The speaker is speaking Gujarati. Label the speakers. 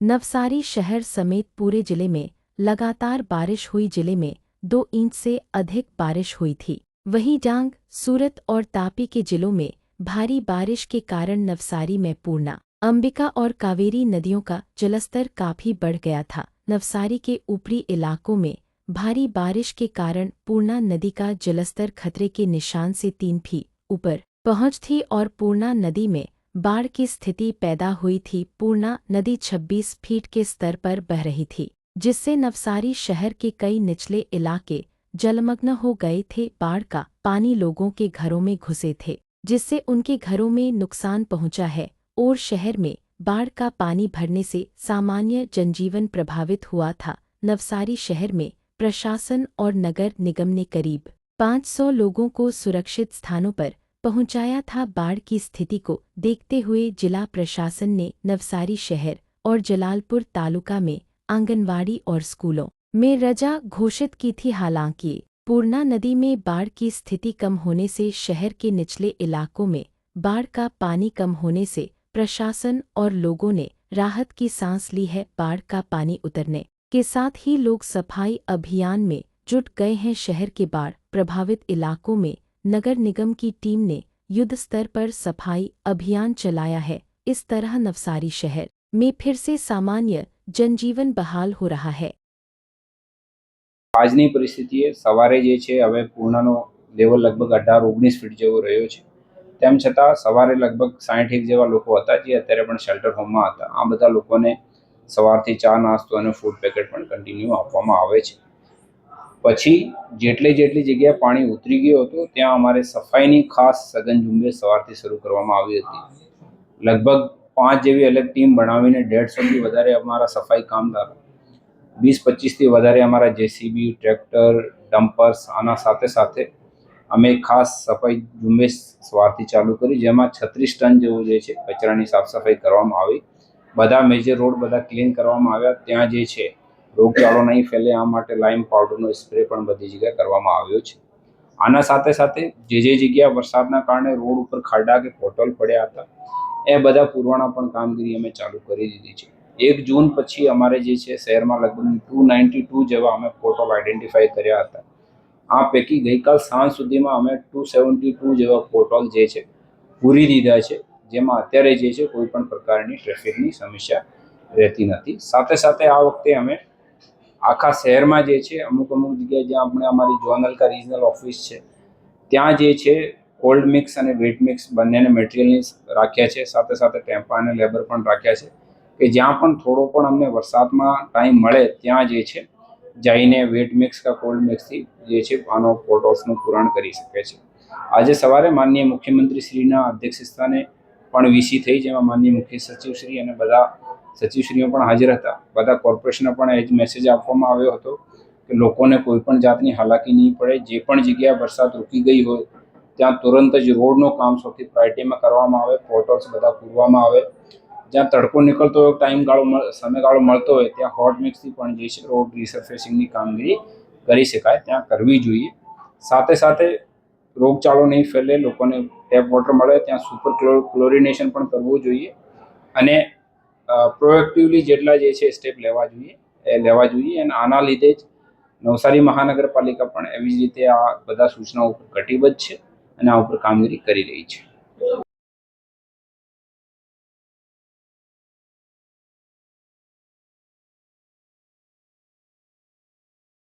Speaker 1: नवसारी शहर समेत पूरे जिले में लगातार बारिश हुई। जिले में 2 इंच से अधिक बारिश हुई थी। वहीं डांग, सूरत और तापी के जिलों में भारी बारिश के कारण नवसारी में पूर्णा, अंबिका और कावेरी नदियों का जलस्तर काफी बढ़ गया था। नवसारी के ऊपरी इलाकों में भारी बारिश के कारण पूर्णा नदी का जलस्तर खतरे के निशान से 3 फीट ऊपर पहुंच थी और पूर्णा नदी में बाढ़ की स्थिति पैदा हुई थी। पूर्णा नदी 26 फीट के स्तर पर बह रही थी, जिससे नवसारी शहर के कई निचले इलाके जलमग्न हो गए थे। बाढ़ का पानी लोगों के घरों में घुसे थे, जिससे उनके घरों में नुकसान पहुंचा है और शहर में बाढ़ का पानी भरने से सामान्य जनजीवन प्रभावित हुआ था। नवसारी शहर में प्रशासन और नगर निगम ने करीब 500 लोगों को सुरक्षित स्थानों पर पहुंचाया था। बाढ़ की स्थिति को देखते हुए जिला प्रशासन ने नवसारी शहर और जलालपुर तालुका में आंगनवाड़ी और स्कूलों में रजा घोषित की थी। हालांकि पूर्णा नदी में बाढ़ की स्थिति कम होने से शहर के निचले इलाकों में बाढ़ का पानी कम होने से प्रशासन और लोगों ने राहत की सांस ली है। बाढ़ का पानी उतरने के साथ ही लोग सफाई अभियान में जुट गए हैं। शहर के बाढ़ प्रभावित इलाकों में नगर निगम की टीम ने युद्ध स्तर पर सफाई अभियान चलाया है। इस तरह नवसारी शहर में फिर से सामान्य जनजीवन बहाल हो रहा है।
Speaker 2: આજની પરિસ્થિતિએ સવારે જે છે હવે પૂર્ણાનો લેવલ લગભગ 18-19 ફીટ જેવો રહ્યો છે। તેમ છતાં સવારે લગભગ 60 જેવા લોકો હતા જે અત્યારે પણ શેલ્ટર હોમમાં હતા। આ બધા લોકોને સવારથી ચા નાસ્તો અને ફૂડ પેકેટ પણ કન્ટિન્યુ આપવામાં આવે છે। પછી જેટલી જગ્યાએ પાણી ઉતરી ગયું હતું ત્યાં અમારે સફાઈની ખાસ સઘન ઝુંબેશ સવારથી શરૂ કરવામાં આવી હતી। લગભગ 5 જેવી અલગ ટીમ બનાવીને 150થી વધારે અમારા સફાઈ કામદારો, 20-25થી વધારે અમારા જેસીબી, ટ્રેક્ટર, ડમ્પર્સ, આના સાથે સાથે અમે ખાસ સફાઈ ઝુંબેશ સવારથી ચાલુ કરી, જેમાં 36 ટન જેવું જે છે કચરાની સાફ સફાઈ કરવામાં આવી। બધા મેજર રોડ બધા ક્લીન કરવામાં આવ્યા। ત્યાં જે છે રોગચાળો નહીં ફેલે આ માટે લાઇમ પાવડરનો સ્પ્રે પણ બધી જગ્યાએ કરવામાં આવ્યો છે। આના સાથે સાથે જે જગ્યા વરસાદના કારણે રોડ ઉપર ખાડા કે પોટહોલ પડ્યા હતા એ બધા પૂરવાના પણ કામગીરી અમે ચાલુ કરી દીધી છે। 1 જૂન પછી અમારે જે છે શહેરમાં લગભગ 292 જેવા અમે પોટહોલ આઈડેન્ટિફાઈ કર્યા હતા। આ પૈકી ગઈકાલ સાંજ સુધીમાં અમે 272 જેવા પોટહોલ જે છે પૂરી દીધા છે, જેમાં અત્યારે જે છે કોઈ પણ પ્રકારની ટ્રાફિકની સમસ્યા રહેતી નથી। સાથે સાથે આ વખતે અમે આખા શહેરમાં જે છે અમુક જગ્યાએ જ્યાં આપણે અમારી ઝોનલ કે રિજનલ ઓફિસ છે ત્યાં જે છે કોલ્ડ મિક્સ અને વેટ મિક્સ બંનેને મટીરિયલની રાખ્યા છે। સાથે સાથે ટેમ્પા અને લેબર પણ રાખ્યા છે કે જ્યાં પણ થોડો પણ અમને વરસાદમાં ટાઈમ મળે ત્યાં જે છે જઈને વેટ મિક્સ કે કોલ્ડ મિક્સથી જે છે આનો પોટહોલ્સનું પૂરણ કરી શકે છે। આજે સવારે માનનીય મુખ્યમંત્રીશ્રીના અધ્યક્ષસ્થાને પણ વીસી થઈ, જેમાં માનનીય મુખ્ય સચિવશ્રી અને બધા સચિવશ્રીઓ પણ હાજર હતા। બધા કોર્પોરેશનને પણ એ જ મેસેજ આપવામાં આવ્યો હતો કે લોકોને કોઈ પણ જાતની હાલાકી નહીં પડે। જે પણ જગ્યાએ વરસાદ રૂકી ગઈ હોય ત્યાં તુરંત જ રોડનું કામ સૌથી પ્રાયોરિટીમાં કરવામાં આવે, પોટહોલ્સ બધા પૂરવામાં આવે। જ્યાં તડકો નીકળતો હોય, સમયગાળો મળતો હોય ત્યાં હોટ મિક્સથી પણ જે છે રોડ રિસર્ફેસિંગની કામગીરી કરી શકાય, ત્યાં કરવી જોઈએ। સાથે સાથે રોગચાળો નહીં ફેલે, લોકોને ટેપ વોટર મળે ત્યાં સુપર ક્લોરિનેશન પણ કરવું જોઈએ અને પ્રોએક્ટિવલી જેટલા જે છે સ્ટેપ લેવા જોઈએ એ લેવા જોઈએ। અને આના લીધે જ નવસારી મહાનગરપાલિકા પણ એવી જ રીતે આ બધા સૂચનાઓ ઉપર કટિબદ્ધ છે અને આ ઉપર કામગીરી કરી રહી છે।